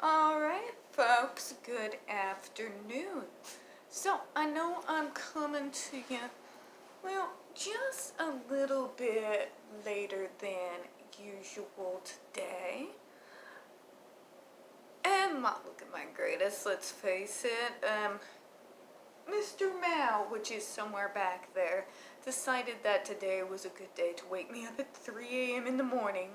Alright, folks, good afternoon. So, I know I'm coming to you, well, just a little bit later than usual today. And not looking my greatest, let's face it. Mr. Mao, which is somewhere back there, decided that today was a good day to wake me up at 3 a.m. in the morning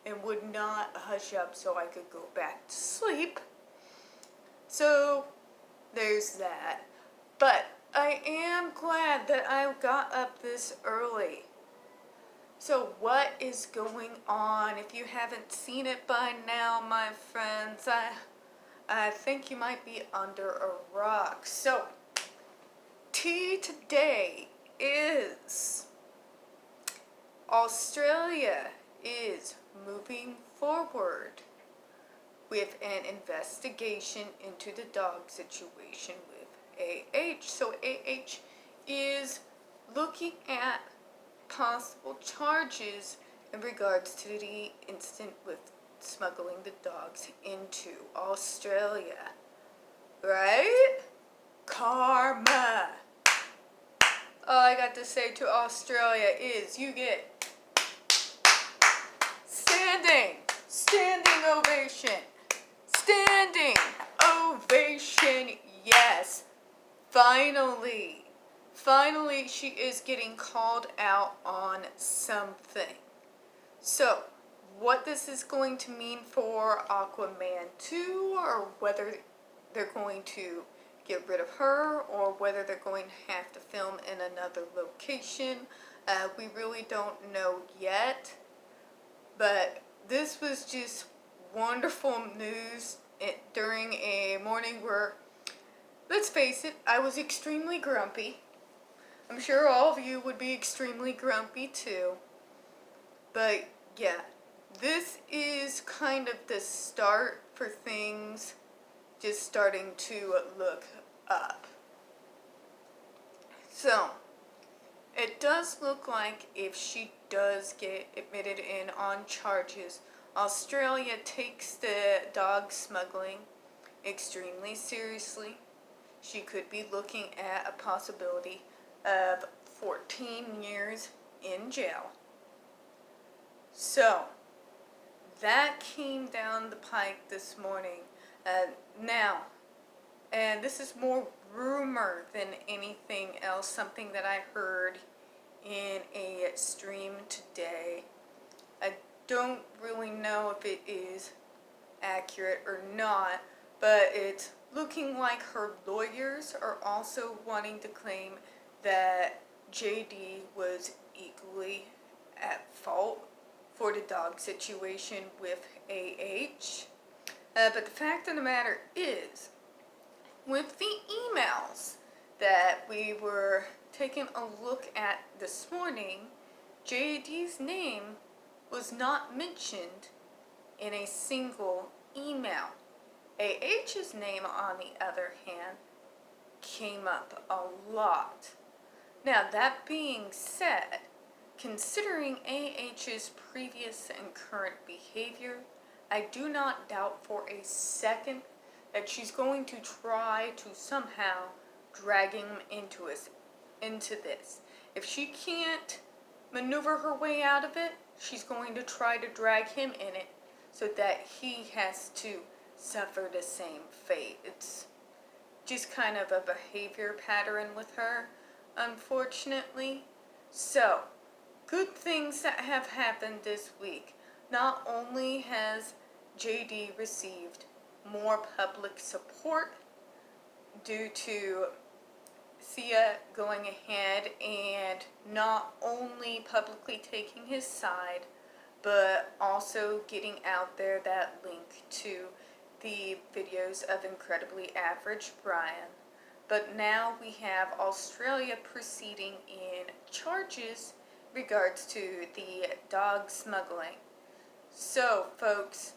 and would not hush up so I could go back to sleep. So, there's that. But I am glad that I got up this early. So what is going on? If you haven't seen it by now, my friends, I think you might be under a rock. So, tea today is Australia is moving forward with an investigation into the dog situation with AH. So AH is looking at possible charges in regards to the incident with smuggling the dogs into Australia. Right? Karma. All I got to say to Australia is you get standing ovation. Standing ovation, yes. Finally, she is getting called out on something. So, what this is going to mean for Aquaman 2, or whether they're going to get rid of her, or whether they're going to have to film in another location, we really don't know yet. But this was just wonderful news during a morning where, let's face it, I was extremely grumpy. I'm sure all of you would be extremely grumpy too. But yeah, this is kind of the start for things just starting to look up. So, it does look like if she does get admitted in on charges, Australia takes the dog smuggling extremely seriously. She could be looking at a possibility of 14 years in jail. So, that came down the pike this morning. Now, and this is more rumor than anything else, something that I heard in a stream today. I don't really know if it is accurate or not, but it's looking like her lawyers are also wanting to claim that JD was equally at fault for the dog situation with AH. But the fact of the matter is, with the emails that we were taking a look at this morning, JD's name was not mentioned in a single email. AH's name, on the other hand, came up a lot. Now, that being said, considering AH's previous and current behavior, I do not doubt for a second that she's going to try to somehow drag him into this. If she can't maneuver her way out of it, she's going to try to drag him in it so that he has to suffer the same fate. It's just kind of a behavior pattern with her, unfortunately. So, good things that have happened this week. Not only has JD received more public support due to Sia going ahead and not only publicly taking his side, but also getting out there that link to the videos of Incredibly Average Brian. But now we have Australia proceeding in charges regards to the dog smuggling. So, folks,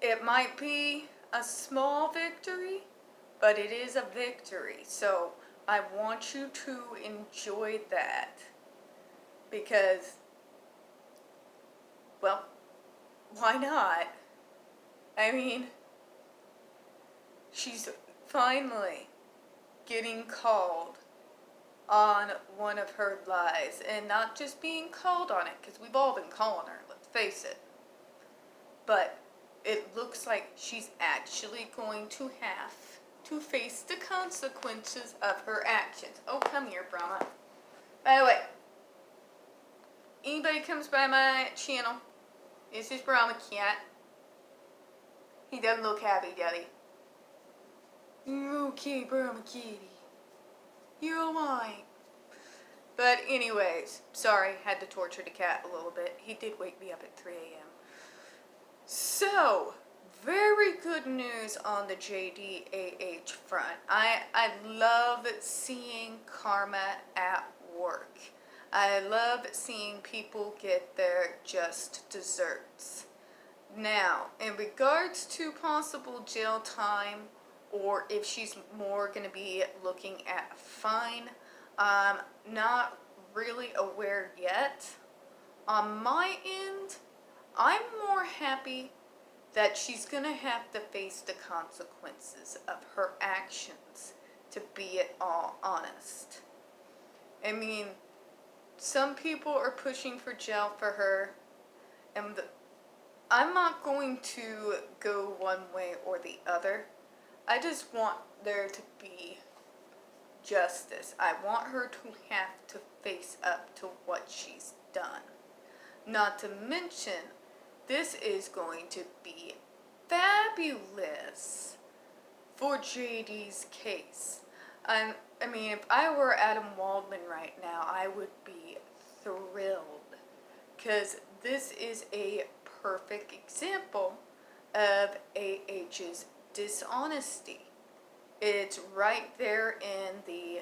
it might be a small victory, but it is a victory. So, I want you to enjoy that. Because, well, why not? I mean, she's finally getting called on one of her lies, and not just being called on it, because we've all been calling her, let's face it, but it looks like she's actually going to have to face the consequences of her actions. Oh, come here, Brahma. By the way, anybody comes by my channel, this is Brahma Cat. He doesn't look happy, does he? You're okay, Brahma Kitty. You're alright. But anyways, sorry, had to torture the cat a little bit. He did wake me up at 3 a.m. So, very good news on the JDAH front. I love seeing karma at work. I love seeing people get their just desserts. Now, in regards to possible jail time, or if she's more going to be looking at a fine, not really aware yet. On my end, I'm more happy that she's going to have to face the consequences of her actions, to be at all honest. I mean, some people are pushing for jail for her, and I'm not going to go one way or the other. I just want there to be justice. I want her to have to face up to what she's done. Not to mention, this is going to be fabulous for JD's case. I mean, if I were Adam Waldman right now, I would be thrilled. Because this is a perfect example of AH's dishonesty. It's right there in the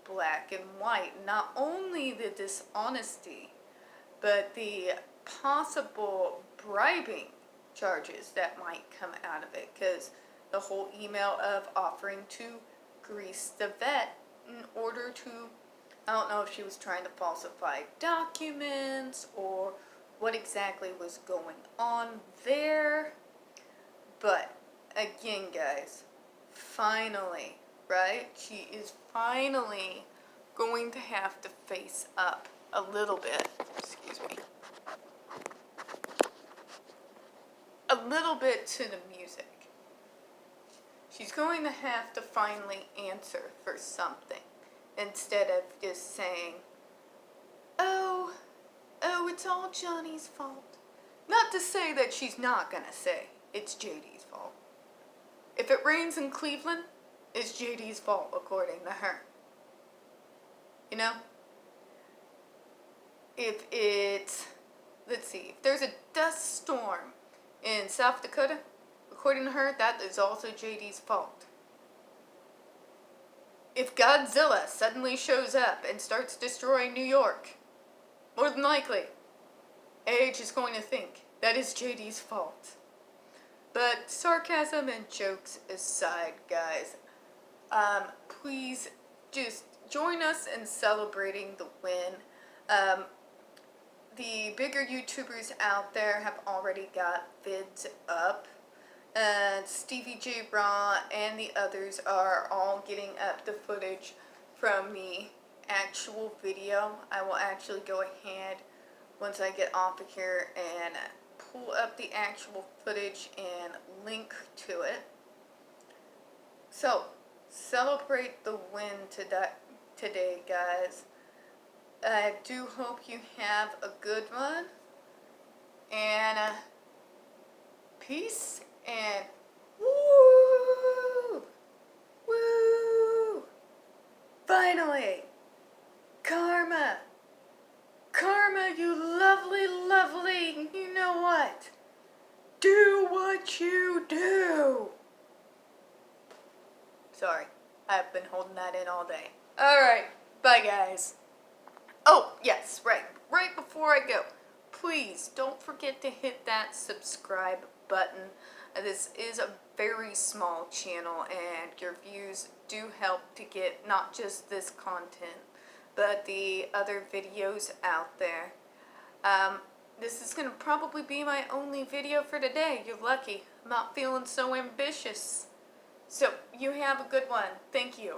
black and white. Not only the dishonesty, but the possible bribing charges that might come out of it. Because the whole email of offering to grease the vet in order to, I don't know if she was trying to falsify documents or what exactly was going on there. But again, guys, finally, right? She is finally going to have to face up a little bit. Excuse me. A little bit to the music. She's going to have to finally answer for something instead of just saying, oh, it's all Johnny's fault. Not to say that she's not going to say it's JD's fault. If it rains in Cleveland, it's JD's fault, according to her. You know? If it's, let's see, if there's a dust storm in South Dakota, according to her, that is also JD's fault. If Godzilla suddenly shows up and starts destroying New York, more than likely, AH is going to think that is JD's fault. But sarcasm and jokes aside, guys, please just join us in celebrating the win. The bigger YouTubers out there have already got vids up. And Stevie J. Raw and the others are all getting up the footage from the actual video. I will actually go ahead once I get off of here and pull up the actual footage and link to it. So, celebrate the win today, guys. I do hope you have a good one. And peace and woo! Woo! Finally! Karma! Karma, you lovely, lovely, you know what? Do what you do! Sorry, I've been holding that in all day. Alright, bye guys. Oh, yes, right before I go, please don't forget to hit that subscribe button. This is a very small channel and your views do help to get not just this content, but the other videos out there. This is going to probably be my only video for today. You're lucky. I'm not feeling so ambitious. So you have a good one. Thank you.